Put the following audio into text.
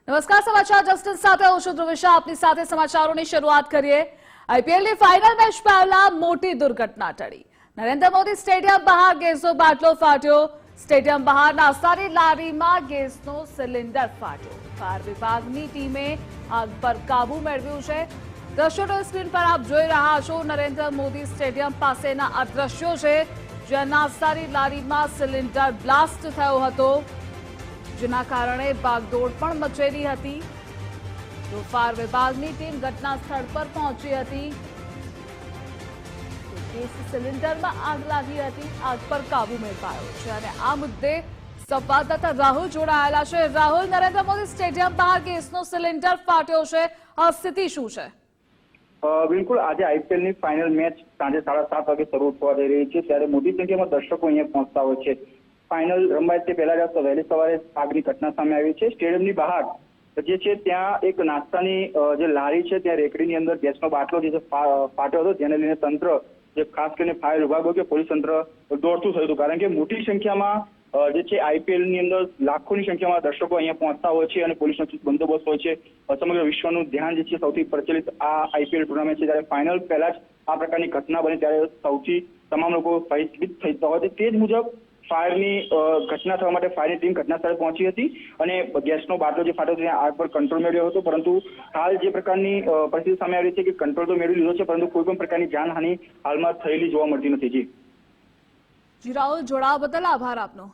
નમસ્કાર, સમાચાર જસ્ટિસ સાથે હું છું ધ્રુવિશા. આપની સાથે સમાચારોની શરૂઆત કરીએ. આઈપીએલની ફાઇનલ મેચ પહેલા મોટી દુર્ઘટના ટળી. નરેન્દ્ર મોદી સ્ટેડિયમ બહાર ગેસનો બાટલો ફાટ્યો. સ્ટેડિયમ બહાર નાસ્તાની લારીમાં ગેસનો સિલિન્ડર ફાટ્યો. ફાયર વિભાગની ટીમે આગ પર કાબુ મેળવ્યું છે. દ્રશ્યો સ્ક્રીન પર આપ જોઈ રહ્યા છો. નરેન્દ્ર મોદી સ્ટેડિયમ પાસેના આ દ્રશ્યો છે, જ્યાં નાસ્તાની લારીમાં સિલિન્ડર બ્લાસ્ટ થયો હતો, જેના કારણે ભાગદોડ પણ મચેલી હતી. તો ફાયર વિભાગની ટીમ ઘટના સ્થળ પર પહોંચી હતી. ગેસ સિલિન્ડરમાં આગ લાગી હતી. આગ પર કાબુ મેળવાયો છે અને આ મુદ્દે સંવાદદાતા રાહુલ જોડાયેલા છે. રાહુલ, નરેન્દ્ર મોદી સ્ટેડિયમ બહાર ગેસનો સિલિન્ડર ફાટ્યો છે, આ સ્થિતિ શું છે? બિલકુલ, આજે આઈપીએલની ફાઇનલ મેચ સાંજે 7:30 વાગે શરૂ થવા જઈ રહી છે, ત્યારે મોટી સંખ્યામાં દર્શકો અહીંયા પહોંચતા હોય છે. ફાઇનલ રમાય તે પહેલા જ વહેલી સવારે આગની ઘટના સામે આવી છે. સ્ટેડિયમની બહાર જે છે ત્યાં એક નાસ્તાની જે લારી છે, ત્યાં રેકડીની અંદર ગેસનો બાટલો જે ફાટ્યો હતો, જેને લઈને તંત્ર, જે ખાસ કરીને ફાયર વિભાગ હોય કે પોલીસ તંત્ર, દોડતું થયું હતું. કારણ કે મોટી સંખ્યામાં જે છે આઈપીએલની અંદર લાખોની સંખ્યામાં દર્શકો અહીંયા પહોંચતા હોય છે અને પોલીસનો ચુસ્ત બંદોબસ્ત હોય છે. સમગ્ર વિશ્વનું ધ્યાન જે છે સૌથી પ્રચલિત આ આઈપીએલ ટુર્નામેન્ટ છે, ત્યારે ફાઇનલ પહેલા જ આ પ્રકારની ઘટના બની ત્યારે સૌથી તમામ લોકો ભયભીત થતા હોય છે. તે જ મુજબ ફાયરની ઘટના થવા માટે ફાયરની ટીમ ઘટના સ્થળે પહોંચી હતી અને ગેસનો બાટલો જે ફાટ્યો ત્યાં આગ પર કંટ્રોલ મેળવ્યો હતો. પરંતુ હાલ જે પ્રકારની પરિસ્થિતિ સામે આવી છે કે કંટ્રોલ તો મેળવી લીધો છે, પરંતુ કોઈ પણ પ્રકારની જાનહાનિ હાલમાં થયેલી જોવા મળતી નથી. જી રાહુલ, જોડાવા બદલ આભાર આપનો.